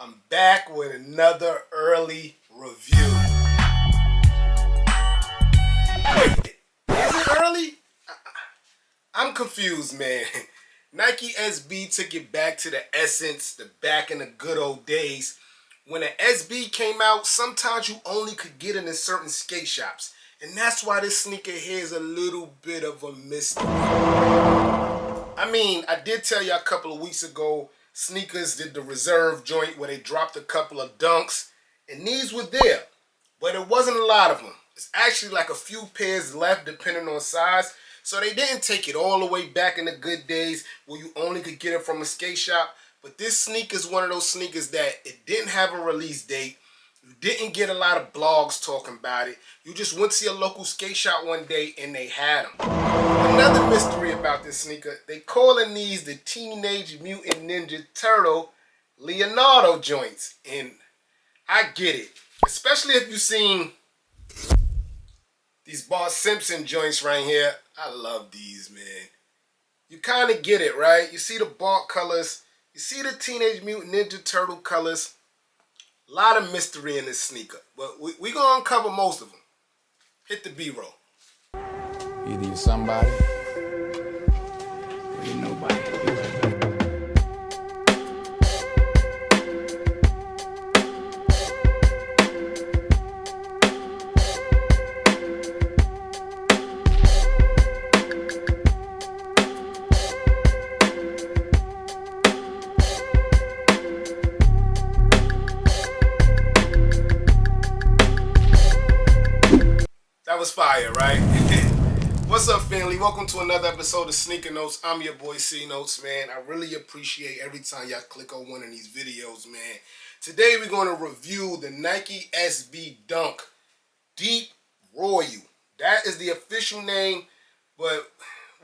I'm back with another early review. Wait, is it early? I'm confused, man. Nike SB took it back to the essence, the back in the good old days. When an SB came out, sometimes you only could get it in certain skate shops. And that's why this sneaker here is a little bit of a mystery. I mean, I did tell you a couple of weeks ago, Sneakers did the reserve joint where they dropped a couple of dunks. And these were there. But it wasn't a lot of them. It's actually like a few pairs left depending on size. So they didn't take it all the way back in the good days where you only could get it from a skate shop. But this sneaker is one of those sneakers that it didn't have a release date. You didn't get a lot of blogs talking about it. You just went to your local skate shop one day and they had them. Another mystery about this sneaker, they calling these the Teenage Mutant Ninja Turtle Leonardo joints. And I get it. Especially if you've seen these Bart Simpson joints right here. I love these, man. You kind of get it, right? You see the Bart colors. You see the Teenage Mutant Ninja Turtle colors. A lot of mystery in this sneaker. But we're going to uncover most of them. Hit the B-roll. Either you're somebody or you're nobody. That was fire, right? What's up, family? Welcome to another episode of Sneaker Notes. I'm your boy C Notes, man. I really appreciate every time y'all click on one of these videos, man. Today we're going to review the Nike SB Dunk Deep Royal. That is the official name, but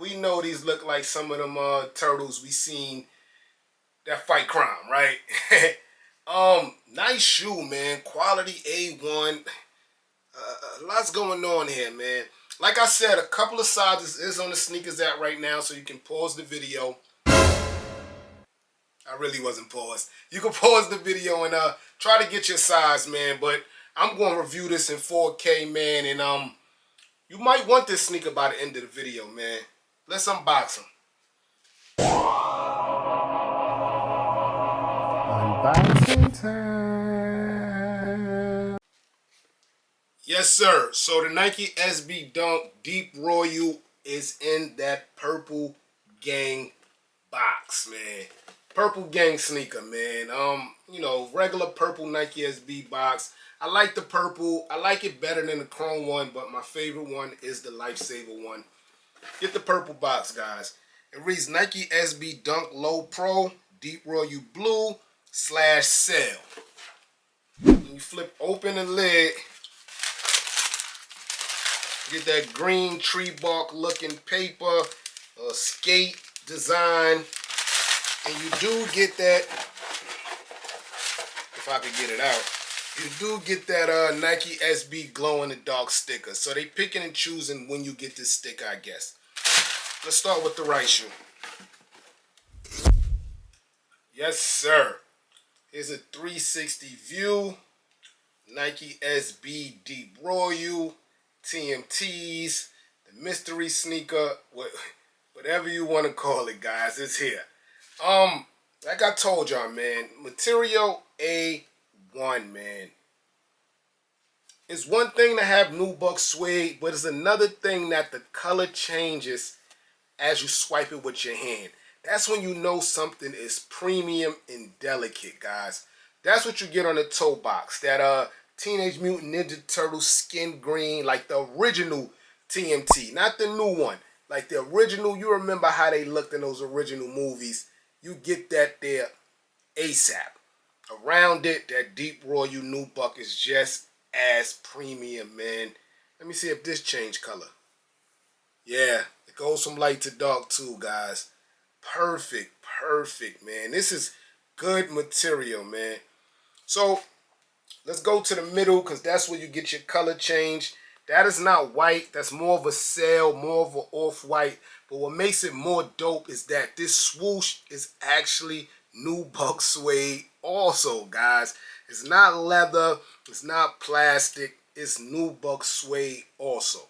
we know these look like some of them turtles we seen that fight crime, right? Nice shoe, man. Quality A1. Lots going on here, man. Like I said, a couple of sizes is on the sneakers app right now, so you can pause the video. I really wasn't paused. You can pause the video and try to get your size, man. But I'm going to review this in 4K, man. And you might want this sneaker by the end of the video, man. Let's unbox them. Unboxing time. Yes, sir. So the Nike SB Dunk Deep Royal is in that purple gang box, man. Purple gang sneaker, man. You know, regular purple Nike SB box. I like the purple. I like it better than the chrome one, but my favorite one is the Lifesaver one. Get the purple box, guys. It reads Nike SB Dunk Low Pro Deep Royal Blue /sale. When you flip open the lid, get that green tree bark looking paper, skate design, and you do get that, if I could get it out, you do get that Nike SB glow in the dark sticker. So they picking and choosing when you get this sticker, I guess. Let's start with the right shoe. Yes, sir. Here's a 360 view. Nike SB Deep Royal. TMTs, the mystery sneaker, whatever you want to call it, guys, it's here. Like I told y'all, man, material A1, man. It's one thing to have nubuck suede, but it's another thing that the color changes as you swipe it with your hand. That's when you know something is premium and delicate, guys. That's what you get on the toe box. That Teenage Mutant Ninja Turtle skin green, like the original TMT, not the new one. Like the original, you remember how they looked in those original movies. You get that there ASAP. Around it, that Deep Royal nubuck is just as premium, man. Let me see if this changed color. Yeah, it goes from light to dark too, guys. Perfect, perfect, man. This is good material, man. So let's go to the middle because that's where you get your color change. That is not white. That's more of a sail, more of an off-white. But what makes it more dope is that this swoosh is actually nubuck suede also, guys. It's not leather, it's not plastic, it's nubuck suede also.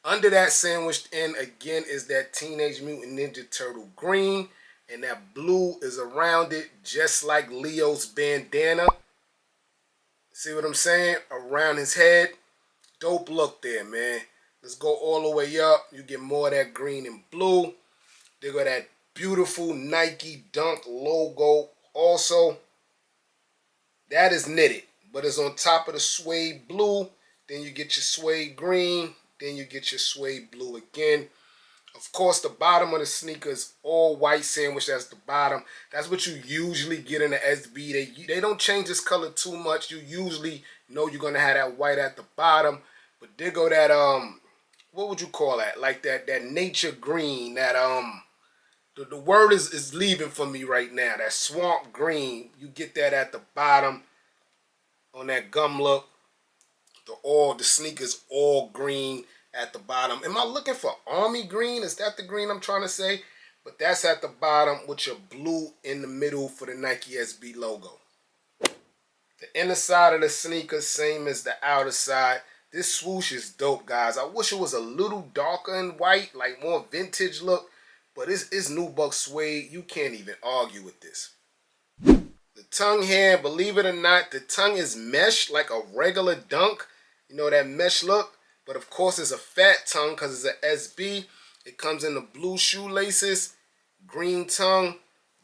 Under that sandwiched in again is that Teenage Mutant Ninja Turtle green, and that blue is around it just like Leo's bandana. See what I'm saying? Around his head. Dope look there, man. Let's go all the way up. You get more of that green and blue. They got that beautiful Nike Dunk logo also. That is knitted, but it's on top of the suede blue. Then you get your suede green. Then you get your suede blue again. Of course, the bottom of the sneaker is all white sandwich. That's the bottom. That's what you usually get in the SB. They don't change this color too much. You usually know you're going to have that white at the bottom. But there go that, what would you call that? Like that nature green, that, the word is leaving for me right now. That swamp green, you get that at the bottom on that gum look. The sneakers all green at the bottom. Am I looking for army green? Is that the green I'm trying to say? But that's at the bottom with your blue in the middle for the Nike SB logo. The inner side of the sneaker, same as the outer side. This swoosh is dope, guys. I wish it was a little darker and white, like more vintage look. But it's nubuck suede. You can't even argue with this. The tongue here, believe it or not, the tongue is mesh like a regular Dunk. You know that mesh look? But of course it's a fat tongue because it's an SB. It comes in the blue shoelaces, green tongue,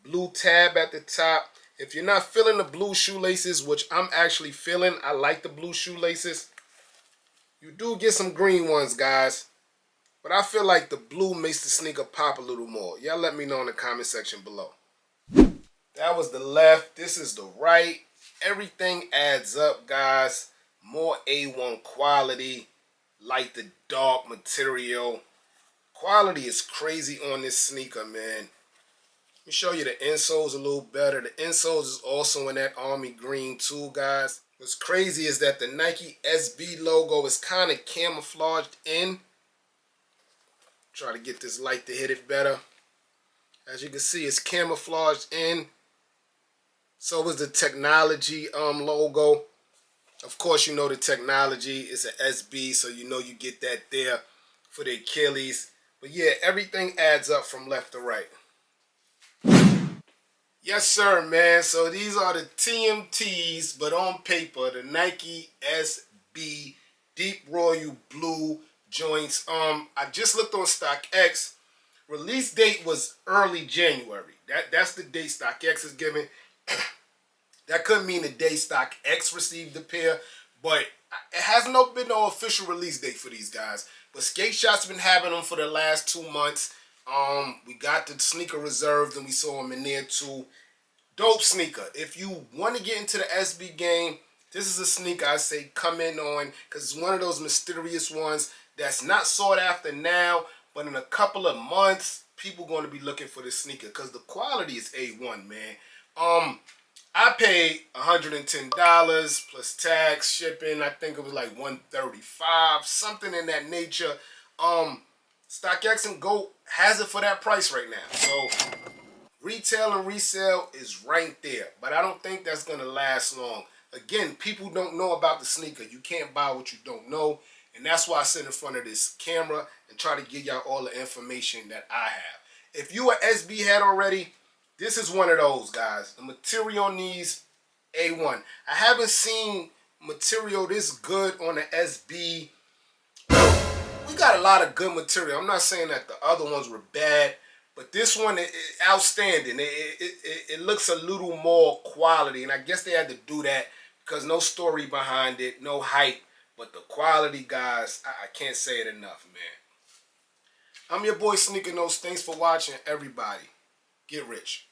blue tab at the top. If you're not feeling the blue shoelaces, which I'm actually feeling, I like the blue shoelaces. You do get some green ones, guys. But I feel like the blue makes the sneaker pop a little more. Y'all let me know in the comment section below. That was the left. This is the right. Everything adds up, guys. More A1 quality. Like the dark material. Quality is crazy on this sneaker, man. Let me show you the insoles a little better. The insoles is also in that army green too, guys. What's crazy is that the Nike SB logo is kind of camouflaged in. Try to get this light to hit it better. As you can see, it's camouflaged in. So is the technology logo. Of course, you know the technology is an SB, so you know you get that there for the Achilles. But yeah, everything adds up from left to right. Yes, sir, man. So these are the TMTs, but on paper, the Nike SB Deep Royal Blue joints. I just looked on StockX. Release date was early January. That's the date StockX is giving. That could mean the day StockX received the pair, but it hasn't been no official release date for these guys. But Skate Shot's been having them for the last 2 months. We got the sneaker reserved and we saw them in there too. Dope sneaker. If you want to get into the SB game, this is a sneaker I say come in on, because it's one of those mysterious ones that's not sought after now, but in a couple of months, people going to be looking for this sneaker because the quality is A1, man. I paid $110 plus tax, shipping. I think it was like $135, something in that nature. StockX and Go has it for that price right now. So retail and resale is right there, but I don't think that's gonna last long. Again, people don't know about the sneaker. You can't buy what you don't know, and that's why I sit in front of this camera and try to give y'all all the information that I have. If you an SB head already, this is one of those, guys. The material on these, A1. I haven't seen material this good on the SB. We got a lot of good material. I'm not saying that the other ones were bad, but this one is outstanding. It looks a little more quality, and I guess they had to do that because no story behind it, no hype. But the quality, guys, I can't say it enough, man. I'm your boy Sneaker Notes. Thanks for watching, everybody. Get rich.